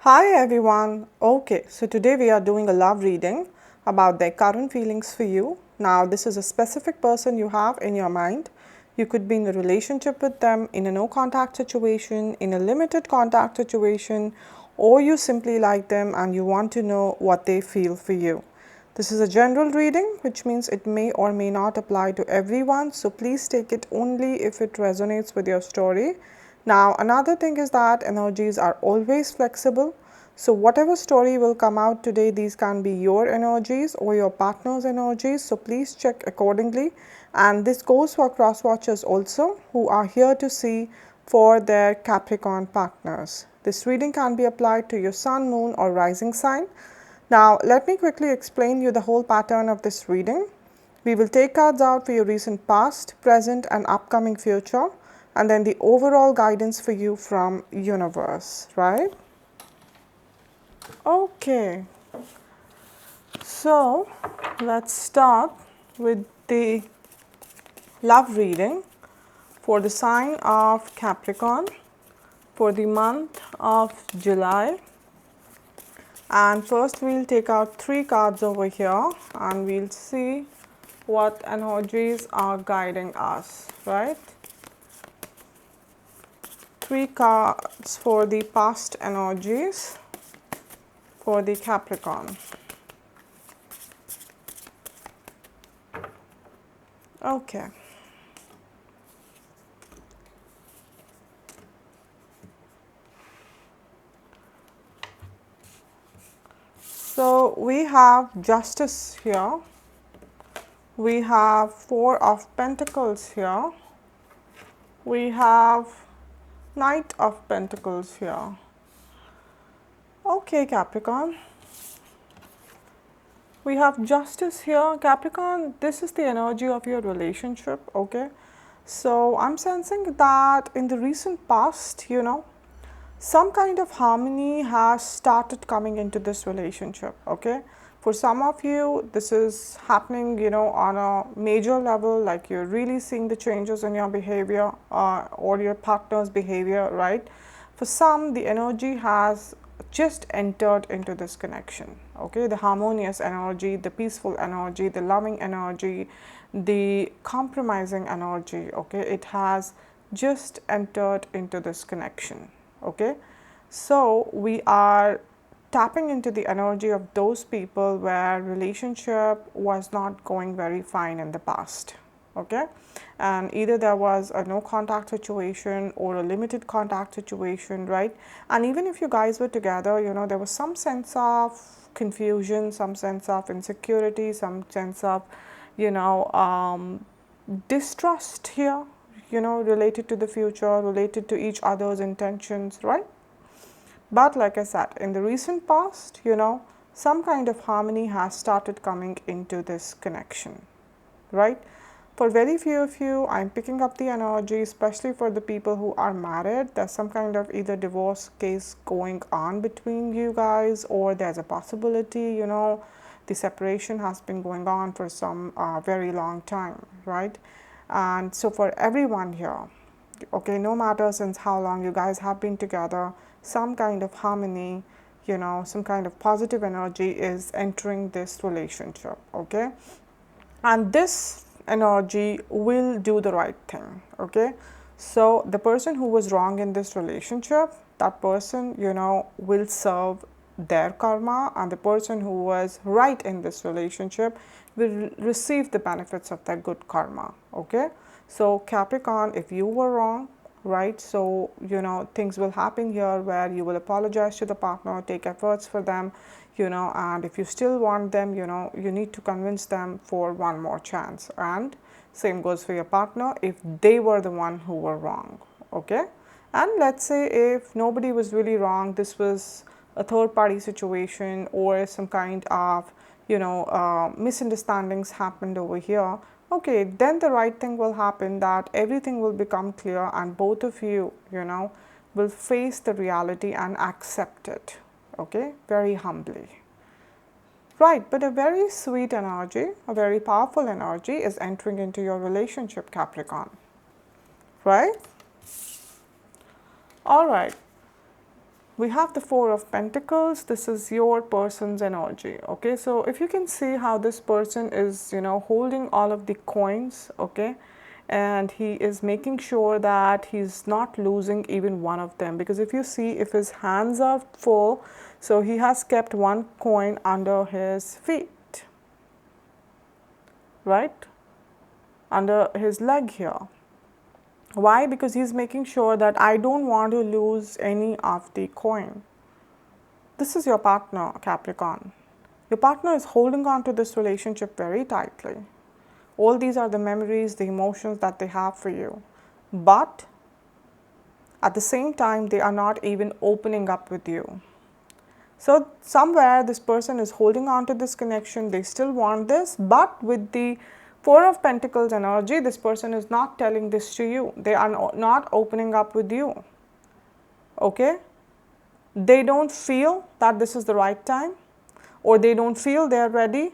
Hi everyone. Okay, so today we are doing a love reading about their current feelings for you. Now, this is a specific person you have in your mind. You could be in a relationship with them, in a no contact situation, in a limited contact situation, or you simply like them and you want to know what they feel for you. This is a general reading, which means it may or may not apply to everyone. So please take it only if it resonates with your story. Now, another thing is that energies are always flexible. So whatever story will come out today, these can be your energies or your partner's energies. So please check accordingly. And this goes for cross watchers also, who are here to see for their Capricorn partners. This reading can be applied to your sun, moon, or rising sign. Now, let me quickly explain you the whole pattern of this reading. We will take cards out for your recent past, present, and upcoming future, and then the overall guidance for you from universe, right? Okay, so let's start with the love reading for the sign of Capricorn for the month of July. And first we'll take out 3 cards over here and we'll see what energies are guiding us, right? 3 cards for the past energies for the Capricorn. Okay. So we have Justice here. We have 4 of Pentacles here. We have Knight of Pentacles here. Okay, Capricorn. We have Justice here. Capricorn, this is the energy of your relationship, okay? So I'm sensing that in the recent past, some kind of harmony has started coming into this relationship, okay? For some of you, this is happening, on a major level, like you're really seeing the changes in your behavior or your partner's behavior, right? For some, the energy has just entered into this connection, okay? The harmonious energy, the peaceful energy, the loving energy, the compromising energy, okay? It has just entered into this connection, okay? So we are tapping into the energy of those people where relationship was not going very fine in the past, okay? And either there was a no contact situation or a limited contact situation, right? And even if you guys were together, there was some sense of confusion, some sense of insecurity, some sense of, distrust here, related to the future, related to each other's intentions, right? But like I said, in the recent past, some kind of harmony has started coming into this connection, right? For very few of you, I'm picking up the energy, especially for the people who are married. There's some kind of either divorce case going on between you guys, or there's a possibility, the separation has been going on for some very long time, right? And so for everyone here, okay, no matter since how long you guys have been together, some kind of harmony, some kind of positive energy is entering this relationship, okay? And this energy will do the right thing, okay? So the person who was wrong in this relationship, that person, will serve their karma, and the person who was right in this relationship will receive the benefits of their good karma, okay? So Capricorn, if you were wrong, right, so things will happen here where you will apologize to the partner, take efforts for them, and if you still want them, you need to convince them for one more chance. And same goes for your partner if they were the one who were wrong, okay? And let's say if nobody was really wrong, this was a third party situation or some kind of misunderstandings happened over here, okay, then the right thing will happen, that everything will become clear and both of you, will face the reality and accept it, okay, very humbly. Right, but a very sweet energy, a very powerful energy is entering into your relationship, Capricorn, right? All right. we have the Four of Pentacles. This is your person's energy. Okay, so if you can see how this person is, holding all of the coins, okay, and he is making sure that he's not losing even one of them, because if you see, if his hands are full, so he has kept one coin under his feet, right, under his leg here. Why? Because he's making sure that I don't want to lose any of the coin. This is your partner, Capricorn. Your partner is holding on to this relationship very tightly. All these are the memories, the emotions that they have for you. But at the same time, they are not even opening up with you. So somewhere this person is holding on to this connection. They still want this, but with the Four of Pentacles energy, this person is not telling this to you. They are not opening up with you. Okay? They don't feel that this is the right time, or they don't feel they're ready,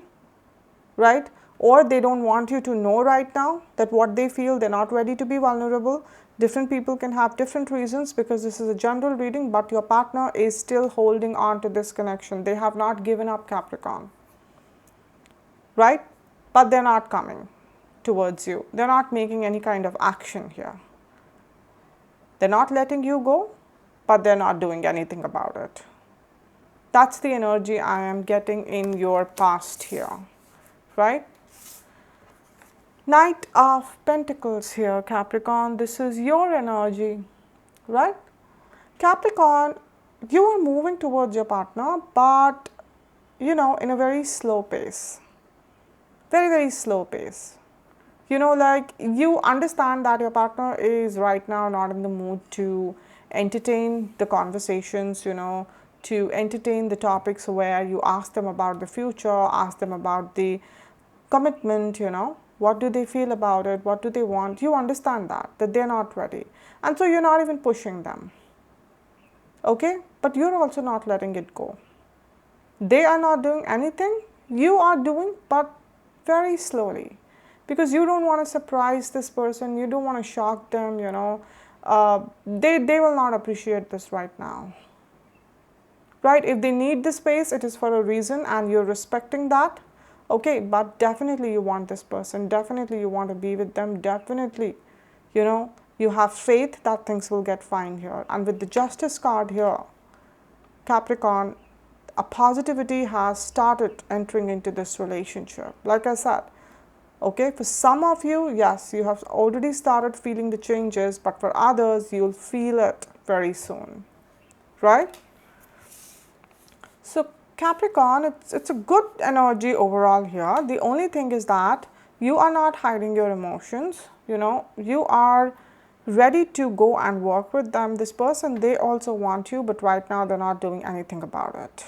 right? Or they don't want you to know right now that what they feel, they're not ready to be vulnerable. Different people can have different reasons, because this is a general reading, but your partner is still holding on to this connection. They have not given up, Capricorn, right? But they're not coming towards you. They're not making any kind of action here. They're not letting you go, but they're not doing anything about it. That's the energy I am getting in your past here, right? Knight of Pentacles here, Capricorn. This is your energy, right? Capricorn, you are moving towards your partner, but in a very slow pace. Very, very slow pace. Like you understand that your partner is right now not in the mood to entertain the conversations, to entertain the topics where you ask them about the future, ask them about the commitment, what do they feel about it, what do they want. You understand that they're not ready. And so you're not even pushing them. Okay? But you're also not letting it go. They are not doing anything. You are doing, but very slowly. Because you don't want to surprise this person. You don't want to shock them, they will not appreciate this right now. Right? If they need the space, it is for a reason, and you're respecting that. Okay, but definitely you want this person. Definitely you want to be with them. Definitely, you have faith that things will get fine here. And with the Justice card here, Capricorn, a positivity has started entering into this relationship. Like I said, okay, for some of you, yes, you have already started feeling the changes, but for others, you'll feel it very soon, right? So Capricorn, it's a good energy overall here. The only thing is that you are not hiding your emotions. You are ready to go and work with them. This person, they also want you, but right now they're not doing anything about it.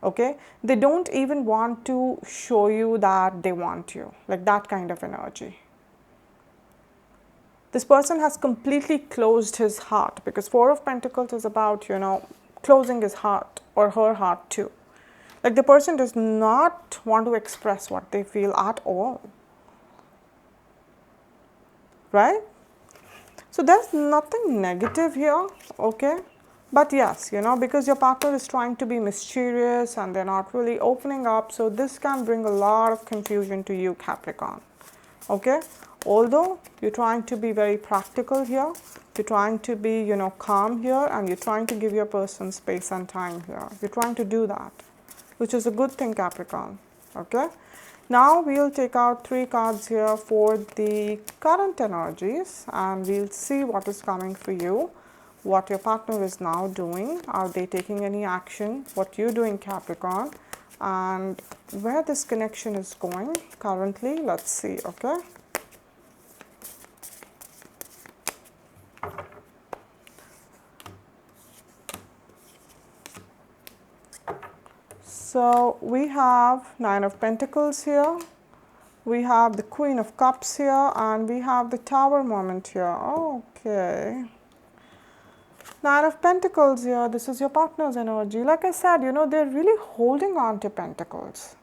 Okay, they don't even want to show you that they want you, like that kind of energy. This person has completely closed his heart, because Four of Pentacles is about, closing his heart or her heart too. Like the person does not want to express what they feel at all, right? So there's nothing negative here, okay? But yes, because your partner is trying to be mysterious and they're not really opening up, so this can bring a lot of confusion to you, Capricorn, okay? Although you're trying to be very practical here, you're trying to be, calm here, and you're trying to give your person space and time here. You're trying to do that, which is a good thing, Capricorn, okay? Now we'll take out 3 cards here for the current energies, and we'll see what is coming for you. What your partner is now doing. Are they taking any action? What you're doing, Capricorn, and where this connection is going currently. Let's see, okay? So we have 9 of Pentacles here. We have the Queen of Cups here, and we have the Tower moment here. Okay. 9 of Pentacles here, this is your partner's energy. Like I said, they're really holding on to Pentacles.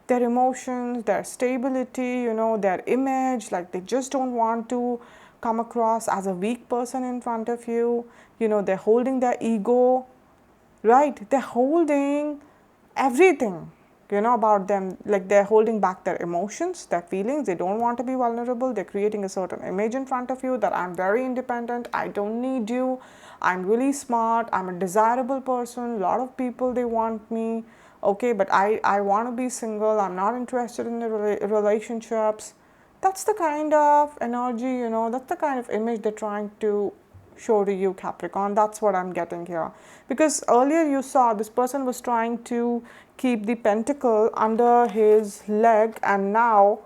Their emotions, their stability, their image, like they just don't want to come across as a weak person in front of you. You know, they're holding their ego, right? They're holding everything, you know, about them. Like they're holding back their emotions, their feelings. They don't want to be vulnerable. They're creating a certain image in front of you that I'm very independent, I don't need you, I'm really smart, I'm a desirable person, a lot of people, they want me, okay, but I want to be single, I'm not interested in the relationships. That's the kind of energy, you know, that's the kind of image they're trying to show to you, Capricorn. That's what I'm getting here. Because earlier you saw this person was trying to keep the pentacle under his leg, and now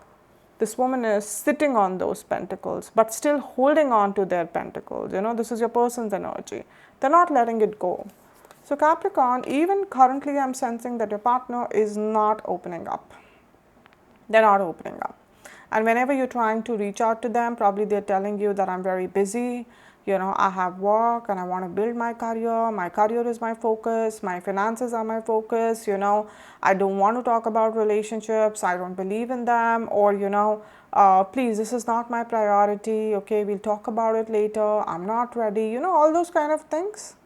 this woman is sitting on those pentacles but still holding on to their pentacles. You know, this is your person's energy. They're not letting it go. So Capricorn, even currently I'm sensing that your partner is not opening up. They're not opening up. And whenever you're trying to reach out to them, probably they're telling you that I'm very busy, you know, I have work and I want to build my career is my focus, my finances are my focus, you know, I don't want to talk about relationships, I don't believe in them, or, you know, please, this is not my priority, okay, we'll talk about it later, I'm not ready, you know, all those kind of things,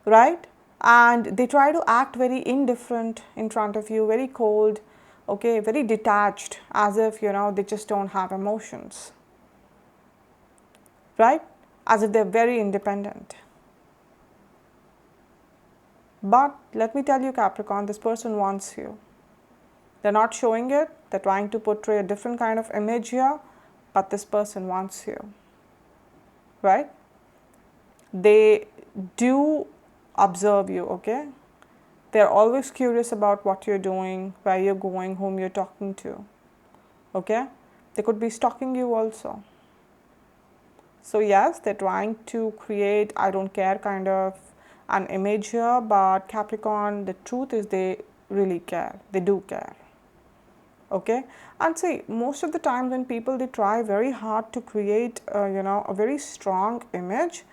right? And they try to act very indifferent in front of you, very cold, okay, very detached, as if, you know, they just don't have emotions, right? As if they're very independent. But let me tell you, Capricorn, this person wants you. They're not showing it, they're trying to portray a different kind of image here, but this person wants you, right? They do observe you, okay? They're always curious about what you're doing, where you're going, whom you're talking to, okay? They could be stalking you also. So yes, they're trying to create I don't care kind of an image here, but Capricorn, the truth is they really care. They do care, okay? And see, most of the time when people, they try very hard to create, you know, a very strong image,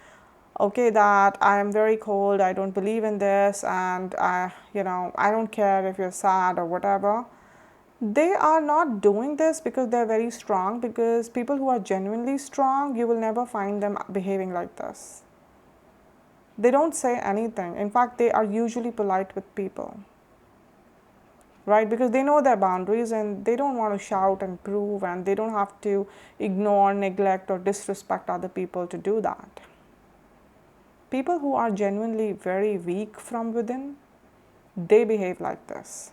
okay, that I am very cold, I don't believe in this, and you know, I don't care if you're sad or whatever. They are not doing this because they're very strong, because people who are genuinely strong, you will never find them behaving like this. They don't say anything. In fact, they are usually polite with people, right? Because they know their boundaries and they don't want to shout and prove, and they don't have to ignore, neglect, or disrespect other people to do that. People who are genuinely very weak from within, they behave like this,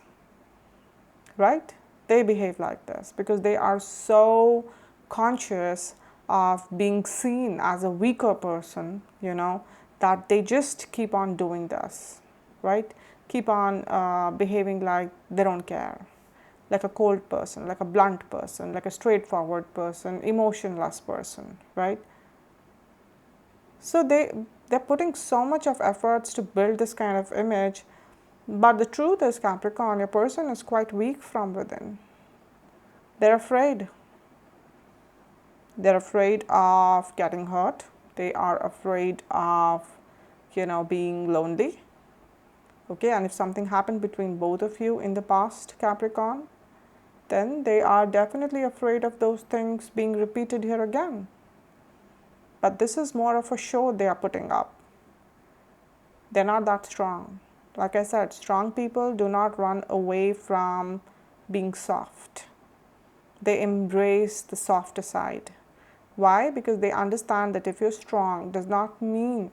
right? They behave like this because they are so conscious of being seen as a weaker person, you know, that they just keep on doing this, right? Keep on behaving like they don't care, like a cold person, like a blunt person, like a straightforward person, emotionless person, right? So they're putting so much of efforts to build this kind of image, but the truth is, Capricorn, your person is quite weak from within. They're afraid. They're afraid of getting hurt. They are afraid of, you know, being lonely. Okay, and if something happened between both of you in the past, Capricorn, then they are definitely afraid of those things being repeated here again. But this is more of a show they are putting up. They're not that strong. Like I said, strong people do not run away from being soft. They embrace the softer side. Why? Because they understand that if you're strong, does not mean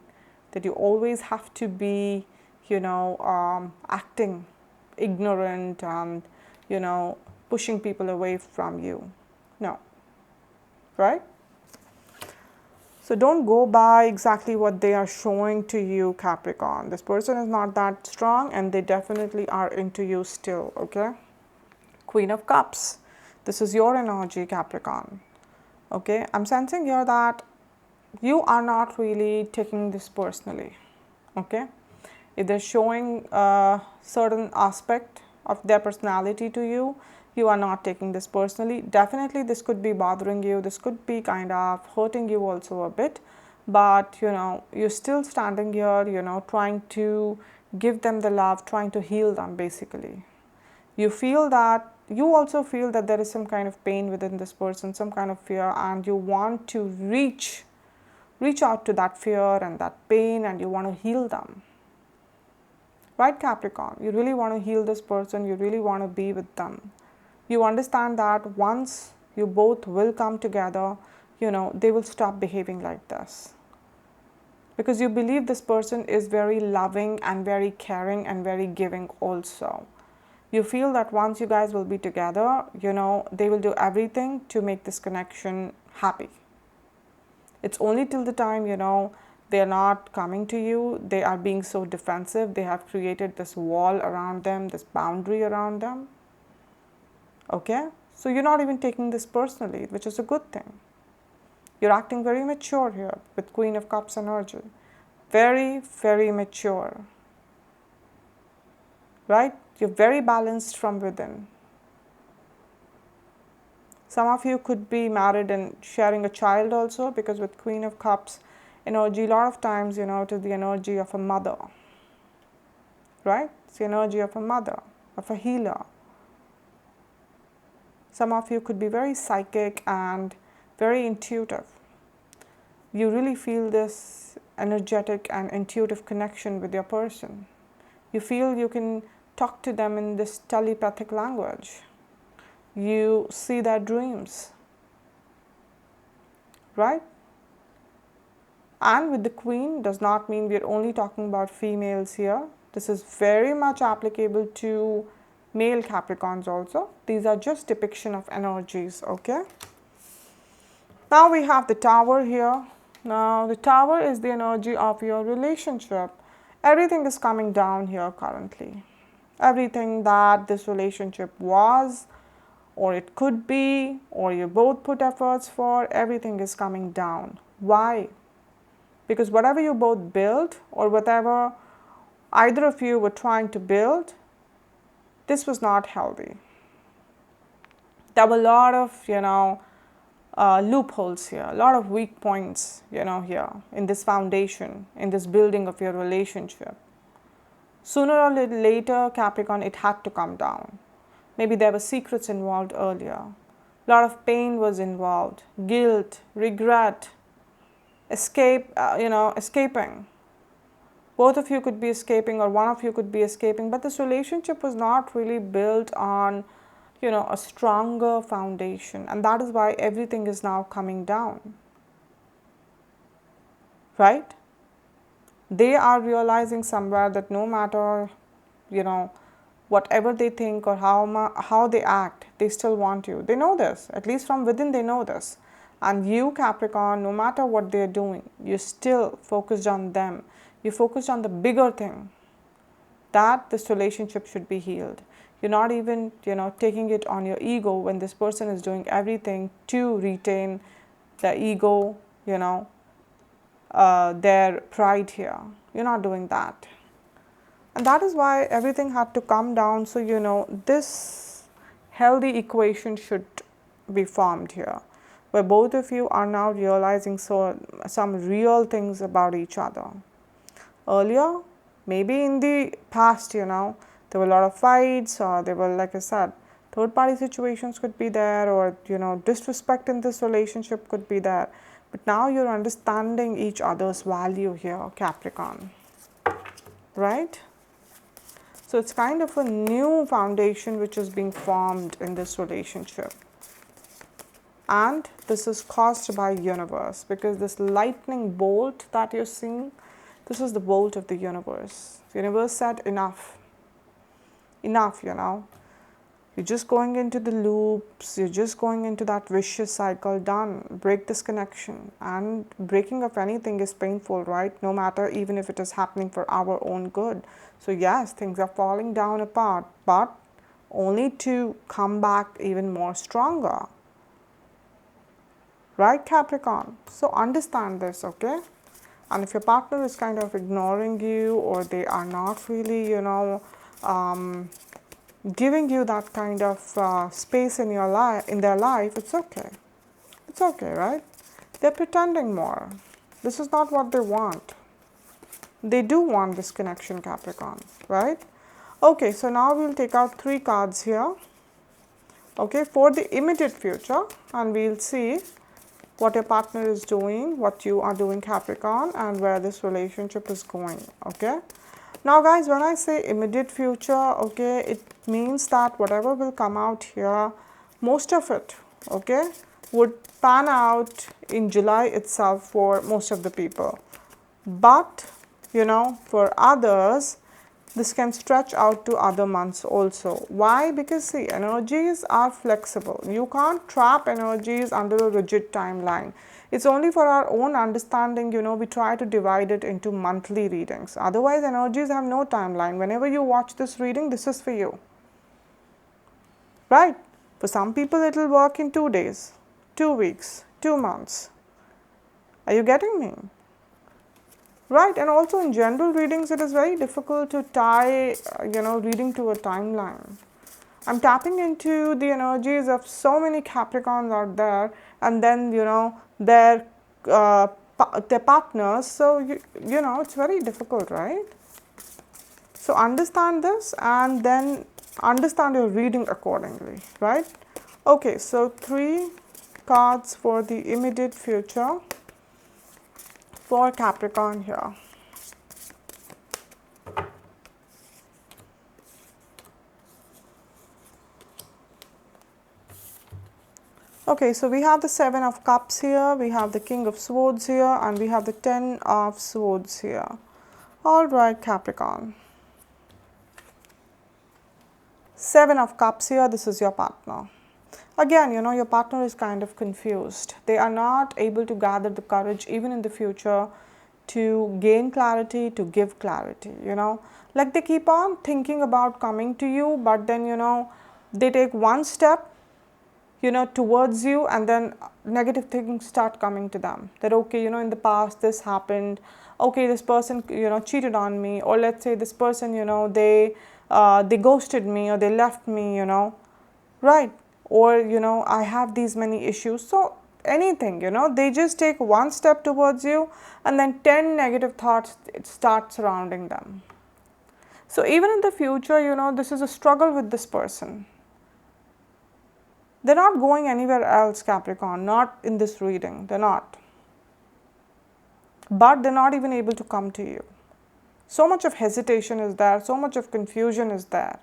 that you always have to be, you know, acting ignorant and, you know, pushing people away from you. No. Right? So don't go by exactly what they are showing to you, Capricorn. This person is not that strong and they definitely are into you still, okay? Queen of Cups. This is your energy, Capricorn. Okay, I'm sensing here that you are not really taking this personally, okay? If they're showing a certain aspect of their personality to you, you are not taking this personally. Definitely this could be bothering you, this could be kind of hurting you also a bit, but you know, you're still standing here, you know, trying to give them the love, trying to heal them basically. You feel that you also feel that there is some kind of pain within this person, some kind of fear, and you want to reach out to that fear and that pain, and you want to heal them. Right, Capricorn? You really want to heal this person, you really want to be with them. You understand that once you both will come together, they will stop behaving like this. Because you believe this person is very loving and very caring and very giving also. You feel that once you guys will be together, they will do everything to make this connection happy. It's only till the time, they're not coming to you, they are being so defensive, they have created this wall around them, this boundary around them. Okay? So you're not even taking this personally, which is a good thing. You're acting very mature here with Queen of Cups energy. Very, very mature. Right? You're very balanced from within. Some of you could be married and sharing a child also, because with Queen of Cups energy, a lot of times, it is the energy of a mother. Right? It's the energy of a mother, of a healer. Some of you could be very psychic and very intuitive. You really feel this energetic and intuitive connection with your person. You feel you can talk to them in this telepathic language. You see their dreams, right? And with the Queen does not mean we're only talking about females here. This is very much applicable to male Capricorns also. These are just depiction of energies, okay? Now we have the Tower here. Now the Tower is the energy of your relationship. Everything is coming down here currently. Everything that this relationship was, or it could be, or you both put efforts for, everything is coming down. Why? Because whatever you both built, or whatever either of you were trying to build, this was not healthy. There were a lot of, loopholes here, a lot of weak points, here in this foundation, in this building of your relationship. Sooner or later, Capricorn, it had to come down. Maybe there were secrets involved earlier. A lot of pain was involved, guilt, regret, escaping. Both of you could be escaping, or one of you could be escaping, but this relationship was not really built on a stronger foundation, and that is why everything is now coming down. Right? They are realizing somewhere that no matter, whatever they think or how they act, they still want you. They know this. At least from within, they know this. And you, Capricorn, no matter what they're doing, you're still focused on them. You're focused on the bigger thing, that this relationship should be healed. You're not even, taking it on your ego when this person is doing everything to retain the ego, their pride here. You're not doing that. And that is why everything had to come down. So, this healthy equation should be formed here, where both of you are now realizing some real things about each other. Earlier, maybe in the past, there were a lot of fights, or there were, like I said, third-party situations could be there, or, disrespect in this relationship could be there. But now you're understanding each other's value here, Capricorn, right? So it's kind of a new foundation which is being formed in this relationship. And this is caused by universe, because this lightning bolt that you're seeing, this is the bolt of the universe. The universe said enough. Enough, You're just going into the loops, you're just going into that vicious cycle, done. Break this connection. And breaking of anything is painful, right? No matter, even if it is happening for our own good. So yes, things are falling down apart, but only to come back even more stronger. Right, Capricorn? So understand this, okay? And if your partner is kind of ignoring you, or they are not really, giving you that kind of space in their life, it's okay. It's okay, right? They're pretending more. This is not what they want. They do want this connection, Capricorn, right? Okay, so now we'll take out 3 cards here. okay, for the immediate future, and we'll see what your partner is doing, what you are doing, Capricorn, and where this relationship is going, okay. Now guys, when I say immediate future, okay, it means that whatever will come out here, most of it, okay, would pan out in July itself for most of the people. But, you know, for others, this can stretch out to other months also. Why? Because see, energies are flexible. You can't trap energies under a rigid timeline. It's only for our own understanding, you know, we try to divide it into monthly readings. Otherwise, energies have no timeline. Whenever you watch this reading, this is for you. Right? For some people, it will work in 2 days, 2 weeks, 2 months. Are you getting me? Right, and also in general readings, it is very difficult to tie, you know, reading to a timeline. I'm tapping into the energies of so many Capricorns out there, and then, you know, their partners. So, you know, it's very difficult, right? So, understand this and then understand your reading accordingly, right? Okay, so 3 cards for the immediate future for Capricorn here. Okay, so we have the 7 of Cups here, we have the King of Swords here, and we have the 10 of Swords here. All right, Capricorn. 7 of Cups here, this is your partner. Again, you know, your partner is kind of confused. They are not able to gather the courage even in the future to gain clarity, to give clarity, you know. Like they keep on thinking about coming to you, but then, you know, they take one step, you know, towards you, and then negative things start coming to them. That, okay, you know, in the past this happened. Okay, this person, you know, cheated on me. Or let's say this person, you know, they ghosted me or they left me, you know, right? Or, you know, I have these many issues. So anything, you know, they just take one step towards you and then 10 negative thoughts start surrounding them. So even in the future, you know, this is a struggle with this person. They're not going anywhere else, Capricorn, not in this reading, they're not. But they're not even able to come to you. So much of hesitation is there, so much of confusion is there.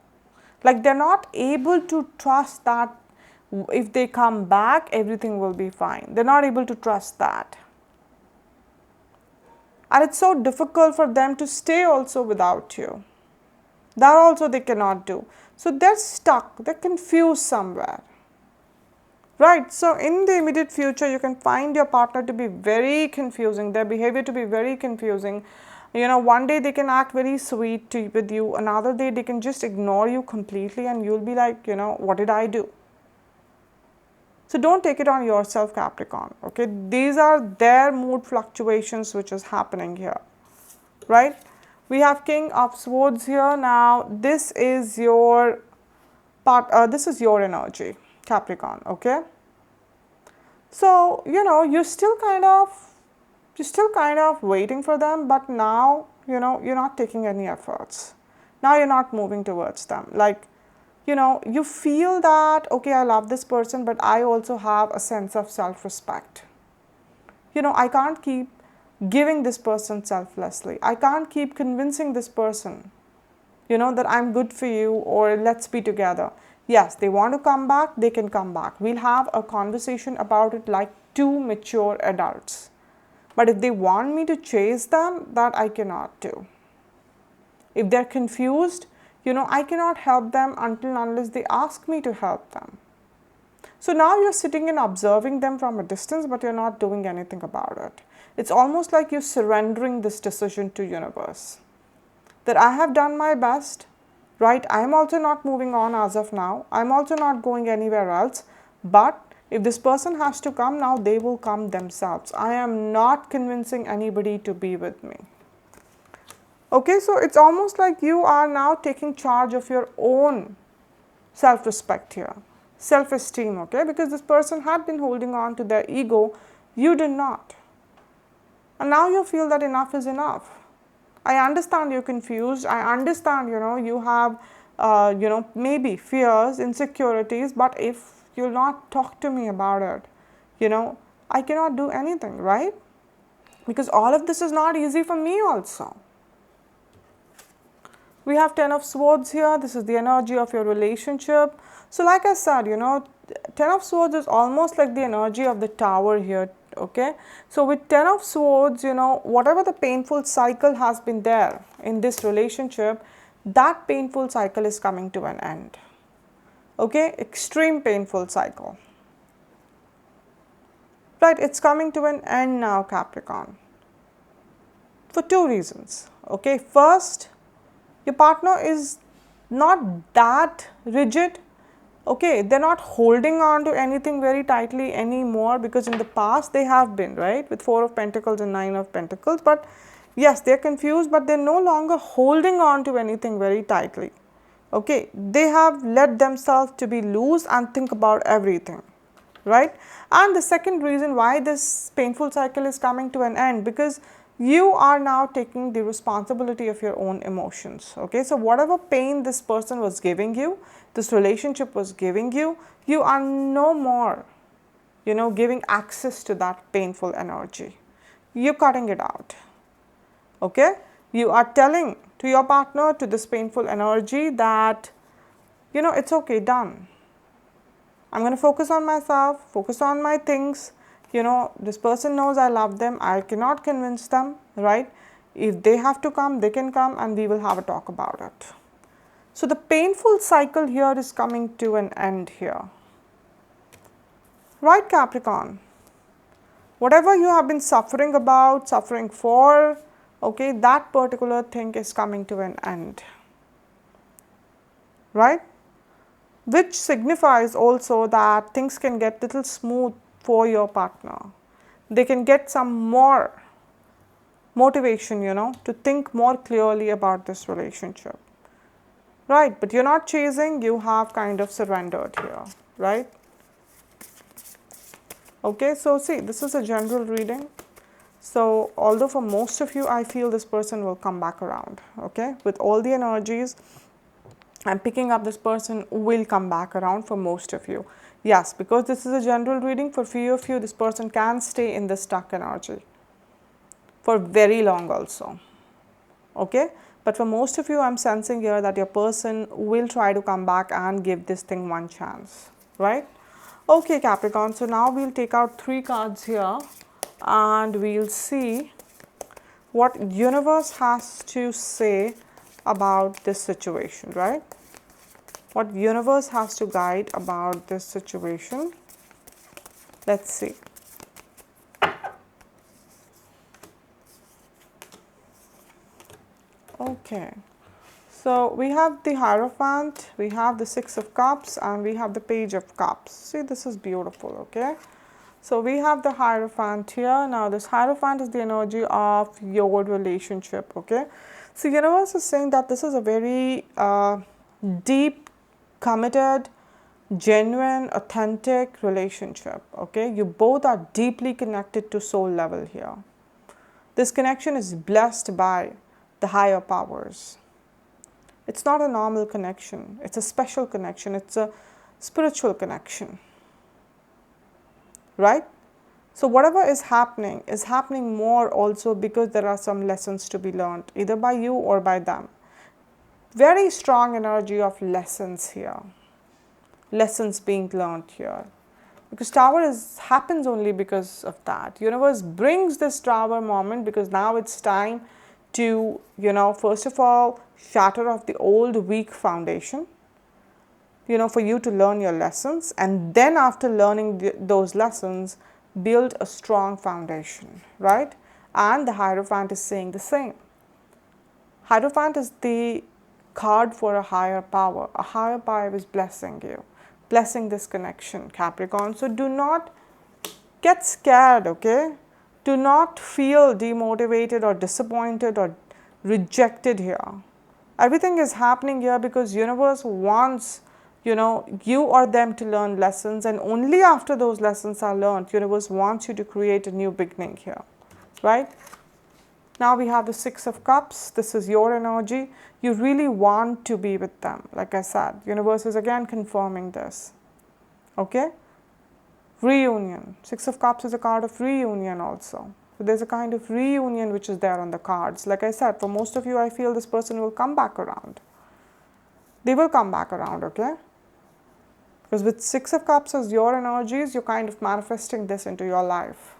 Like they're not able to trust that if they come back, everything will be fine. They're not able to trust that. And it's so difficult for them to stay also without you. That also they cannot do. So they're stuck, they're confused somewhere. Right, so in the immediate future, you can find your partner to be very confusing, their behavior to be very confusing. You know, one day they can act very sweet with you, another day they can just ignore you completely and you'll be like, you know, what did I do? So don't take it on yourself, Capricorn, okay? These are their mood fluctuations which is happening here, right? We have King of Swords here. Now, this is your this is your energy, Capricorn, okay? So, you know, you're still kind of waiting for them, but now, you know, you're not taking any efforts. Now you're not moving towards them. Like, you know, you feel that, okay, I love this person, but I also have a sense of self-respect. You know, I can't keep giving this person selflessly. I can't keep convincing this person, you know, that I'm good for you or let's be together. Yes, they want to come back, they can come back. We'll have a conversation about it like 2 mature adults. But if they want me to chase them, that I cannot do. If they're confused, you know, I cannot help them until and unless they ask me to help them. So now you're sitting and observing them from a distance, but you're not doing anything about it. It's almost like you're surrendering this decision to universe. That I have done my best, right? I'm also not moving on as of now. I'm also not going anywhere else. But if this person has to come now, they will come themselves. I am not convincing anybody to be with me. Okay, so it's almost like you are now taking charge of your own self-respect here, self-esteem, okay? Because this person had been holding on to their ego, you did not. And now you feel that enough is enough. I understand you're confused. I understand, you know, you have maybe fears, insecurities, but if you'll not talk to me about it, I cannot do anything, right? Because all of this is not easy for me also. We have 10 of Swords here. This is the energy of your relationship. So like I said, 10 of Swords is almost like the energy of the Tower here, okay? So with 10 of Swords, whatever the painful cycle has been there in this relationship, that painful cycle is coming to an end, okay? Extreme painful cycle. Right, it's coming to an end now, Capricorn, for two reasons, okay? First, your partner is not that rigid, okay? They're not holding on to anything very tightly anymore, because in the past they have been, right? With 4 of Pentacles and 9 of Pentacles. But yes, they're confused, but they're no longer holding on to anything very tightly, okay? They have let themselves to be loose and think about everything, right? And the second reason why this painful cycle is coming to an end, because you are now taking the responsibility of your own emotions, okay? So whatever pain this person was giving you, this relationship was giving you, you are no more, giving access to that painful energy. You're cutting it out, okay? You are telling to your partner, to this painful energy, that, it's okay, done. I'm going to focus on myself, focus on my things. This person knows I love them. I cannot convince them, right? If they have to come, they can come, and we will have a talk about it. So the painful cycle here is coming to an end here. Right, Capricorn? Whatever you have been suffering about, suffering for, okay, that particular thing is coming to an end. Right? Which signifies also that things can get little smooth for your partner. They can get some more motivation, to think more clearly about this relationship. Right, but you're not chasing, you have kind of surrendered here, right? Okay, so see, this is a general reading. So although for most of you, I feel this person will come back around, okay? With all the energies, I'm picking up this person will come back around for most of you. Yes, because this is a general reading, for few of you, this person can stay in the stuck energy for very long also, okay? But for most of you, I'm sensing here that your person will try to come back and give this thing one chance, right? Okay, Capricorn, so now we'll take out 3 cards here and we'll see what universe has to say about this situation, right? What universe has to guide about this situation. Let's see. Okay, so we have the Hierophant, we have the 6 of Cups, and we have the Page of Cups. See, this is beautiful, okay? So we have the Hierophant here. Now this Hierophant is the energy of your relationship, okay? So universe is saying that this is a very deep, committed, genuine, authentic relationship, okay? You both are deeply connected to soul level here. This connection is blessed by the higher powers. It's not a normal connection. It's a special connection. It's a spiritual connection, right? So whatever is happening more also because there are some lessons to be learned, either by you or by them. Very strong energy of lessons here. Lessons being learned here. Because Tower happens only because of that. Universe brings this Tower moment because now it's time to, first of all, shatter off the old weak foundation, for you to learn your lessons, and then after learning those lessons, build a strong foundation, right? And the Hierophant is saying the same. Hierophant is the card for a higher power. A higher power is blessing you, blessing this connection, Capricorn. So do not get scared, okay? Do not feel demotivated or disappointed or rejected here. Everything is happening here because universe wants, you or them to learn lessons, and only after those lessons are learned, universe wants you to create a new beginning here, right? Now we have the Six of Cups. This is your energy. You really want to be with them. Like I said, universe is again confirming this. Okay? Reunion. Six of Cups is a card of reunion also. So there's a kind of reunion which is there on the cards. Like I said, for most of you, I feel this person will come back around. They will come back around, okay? Because with Six of Cups as your energies, you're kind of manifesting this into your life.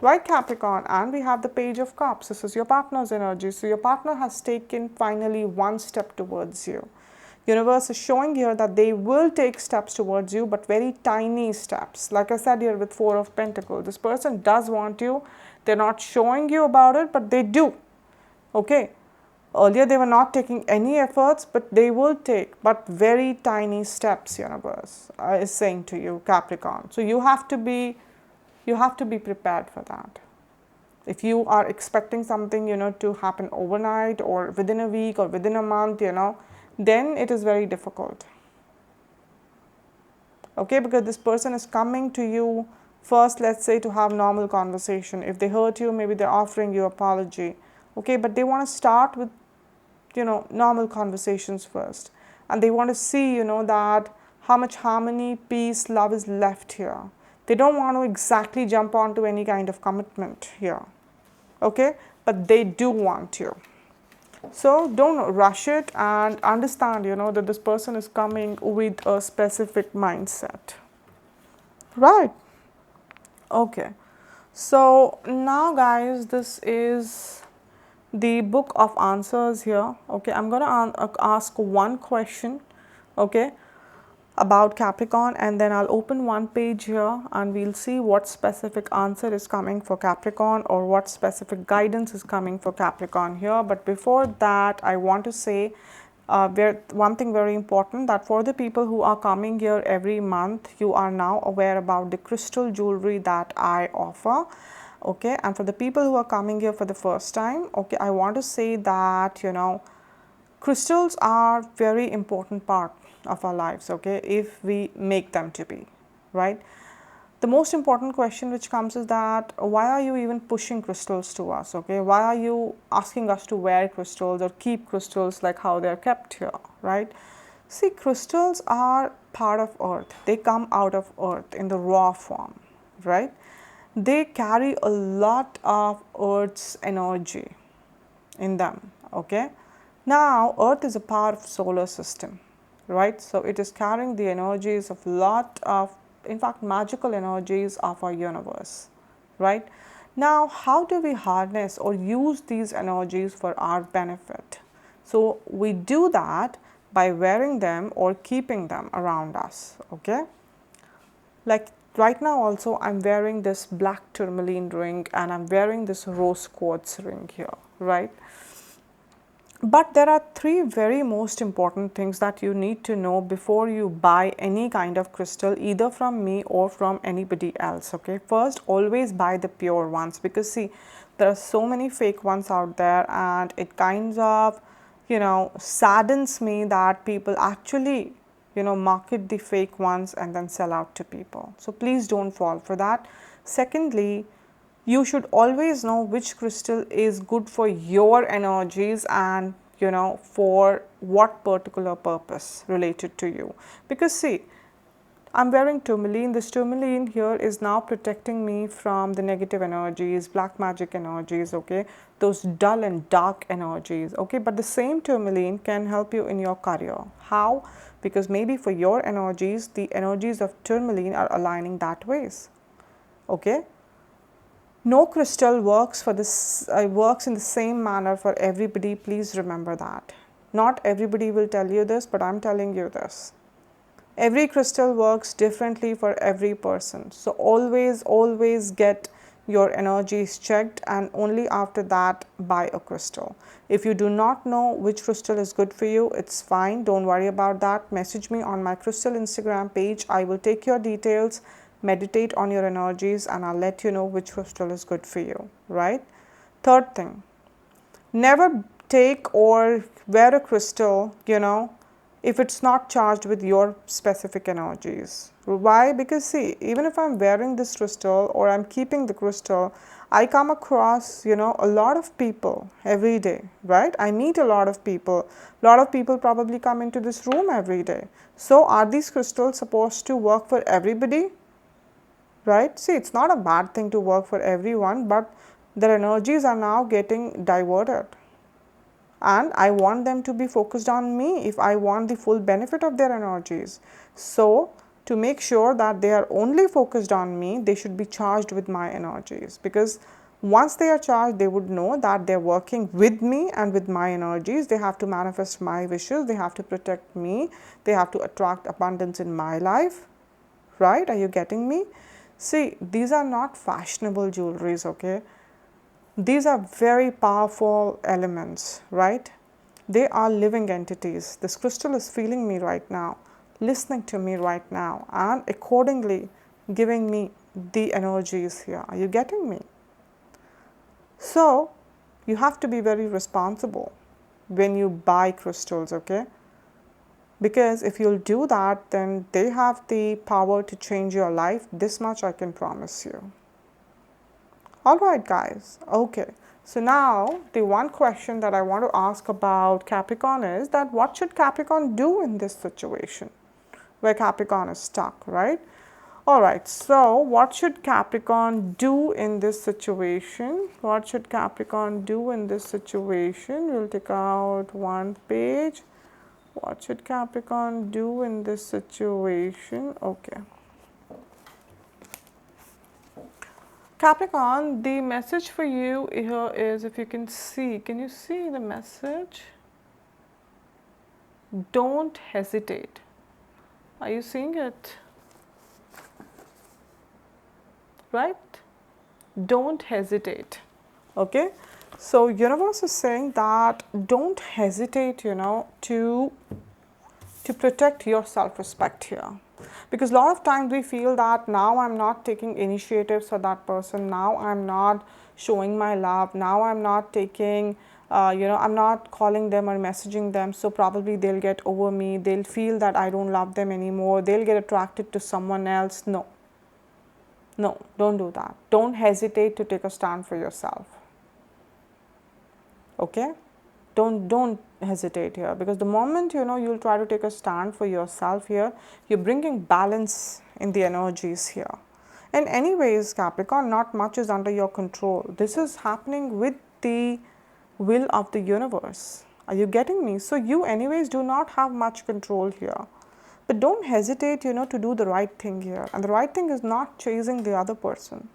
Right, Capricorn? And we have the Page of Cups. This is your partner's energy. So your partner has taken finally one step towards you. Universe is showing here that they will take steps towards you, but very tiny steps. Like I said here with Four of Pentacles, this person does want you. They're not showing you about it, but they do. Okay? Earlier they were not taking any efforts, but they will take, but very tiny steps, universe is saying to you, Capricorn. So you have to be prepared for that. If you are expecting something, to happen overnight or within a week or within a month, then it is very difficult. Okay, because this person is coming to you first, let's say, to have normal conversation. If they hurt you, maybe they're offering you apology. Okay, but they want to start with, normal conversations first. And they want to see, that how much harmony, peace, love is left here. They don't want to exactly jump onto any kind of commitment here. Okay, but they do want you. So don't rush it and understand, that this person is coming with a specific mindset. Right. Okay. So now guys, this is the book of answers here. Okay, I'm going to ask one question, okay, about Capricorn, and then I'll open one page here and we'll see what specific answer is coming for Capricorn or what specific guidance is coming for Capricorn here. But before that, I want to say one thing very important, that for the people who are coming here every month, you are now aware about the crystal jewelry that I offer. Okay, and for the people who are coming here for the first time, okay, I want to say that, crystals are very important part of our lives, okay, if we make them to be, right? The most important question which comes is that why are you even pushing crystals to us, okay? Why are you asking us to wear crystals or keep crystals like how they're kept here, right? See, crystals are part of earth. They come out of earth in the raw form, right? They carry a lot of earth's energy in them, okay? Now, earth is a part of solar system, right? So it is carrying the energies of lot of, in fact, magical energies of our universe, right? Now, how do we harness or use these energies for our benefit? So we do that by wearing them or keeping them around us, okay? Like right now also, I'm wearing this black tourmaline ring and I'm wearing this rose quartz ring here, right? But there are three very most important things that you need to know before you buy any kind of crystal, either from me or from anybody else, okay? First, always buy the pure ones, because see, there are so many fake ones out there and it kind of, saddens me that people actually, market the fake ones and then sell out to people. So please don't fall for that. Secondly, you should always know which crystal is good for your energies and, for what particular purpose related to you. Because see, I'm wearing tourmaline. This tourmaline here is now protecting me from the negative energies, black magic energies, okay, those dull and dark energies, okay. But the same tourmaline can help you in your career. How? Because maybe for your energies, the energies of tourmaline are aligning that ways, okay. No crystal works for this, works in the same manner for everybody. Please remember that. Not everybody will tell you this, but I'm telling you this. Every crystal works differently for every person. So always get your energies checked, and only after that buy a crystal. If you do not know which crystal is good for you, it's fine. Don't worry about that. Message me on my crystal Instagram page. I will take your details, meditate on your energies, and I'll let you know which crystal is good for you, right? Third thing, never take or wear a crystal, if it's not charged with your specific energies. Why? Because see, even if I'm wearing this crystal or I'm keeping the crystal, I come across, a lot of people every day, right? I meet a lot of people. A lot of people probably come into this room every day. So are these crystals supposed to work for everybody? Right? See, it's not a bad thing to work for everyone, but their energies are now getting diverted. And I want them to be focused on me if I want the full benefit of their energies. So, to make sure that they are only focused on me, they should be charged with my energies, because once they are charged, they would know that they're working with me and with my energies. They have to manifest my wishes, they have to protect me, they have to attract abundance in my life, right? Are you getting me? See, these are not fashionable jewelries, okay? These are very powerful elements, right? They are living entities. This crystal is feeling me right now, listening to me right now, and accordingly giving me the energies here. Are you getting me? So, you have to be very responsible when you buy crystals, okay? Because if you'll do that, then they have the power to change your life. This much I can promise you. Alright guys, okay. So now the one question that I want to ask about Capricorn is that what should Capricorn do in this situation where Capricorn is stuck, right? Alright, so what should Capricorn do in this situation? What should Capricorn do in this situation? We'll take out one page. What should Capricorn do in this situation? Okay. Capricorn, the message for you here is, if you can you see the message? Don't hesitate. Are you seeing it? Right? Don't hesitate. Okay? So, universe is saying that don't hesitate, to protect your self-respect here. Because a lot of times we feel that now I'm not taking initiatives for that person, now I'm not showing my love, now I'm not taking, I'm not calling them or messaging them, so probably they'll get over me, they'll feel that I don't love them anymore, they'll get attracted to someone else. No, don't do that. Don't hesitate to take a stand for yourself. Okay? Don't hesitate here, because the moment you'll try to take a stand for yourself here, you're bringing balance in the energies here. And anyways, Capricorn, not much is under your control. This is happening with the will of the universe. Are you getting me? So you anyways do not have much control here. But don't hesitate, to do the right thing here. And the right thing is not chasing the other person.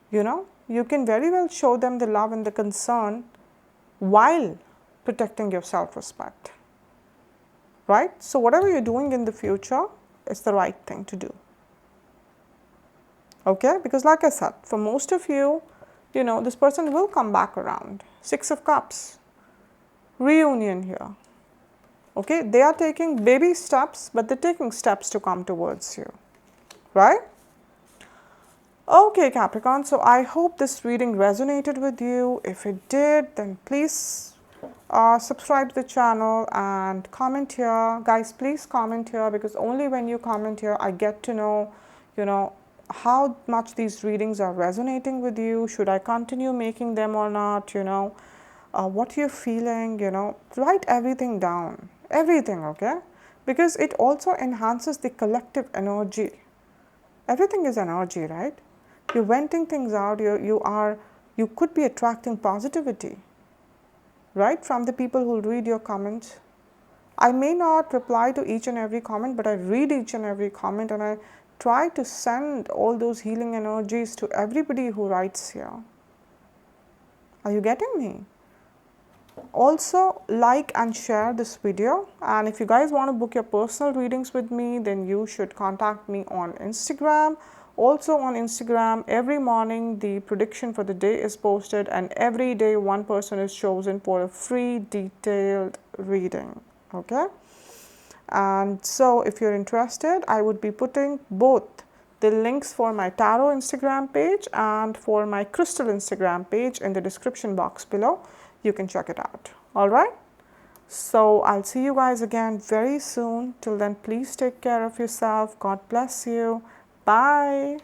You can very well show them the love and the concern while protecting your self-respect, right? So whatever you're doing in the future is the right thing to do. Okay? Because like I said, for most of you, this person will come back around. 6 of Cups, reunion here. Okay? They are taking baby steps, but they're taking steps to come towards you, right? Okay, Capricorn, so I hope this reading resonated with you. If it did, then please subscribe to the channel and comment here. Guys, please comment here, because only when you comment here, I get to know, how much these readings are resonating with you. Should I continue making them or not, what you're feeling, write everything down, everything, okay? Because it also enhances the collective energy. Everything is energy, right? You're venting things out, you could be attracting positivity, right, from the people who read your comments. I may not reply to each and every comment, but I read each and every comment, and I try to send all those healing energies to everybody who writes here. Are you getting me? Also, like and share this video, and if you guys want to book your personal readings with me, then you should contact me on Instagram. Also on Instagram, every morning the prediction for the day is posted, and every day one person is chosen for a free detailed reading. Okay? And so if you're interested, I would be putting both the links for my tarot Instagram page and for my crystal Instagram page in the description box below. You can check it out. Alright? So I'll see you guys again very soon. Till then, please take care of yourself. God bless you. Bye.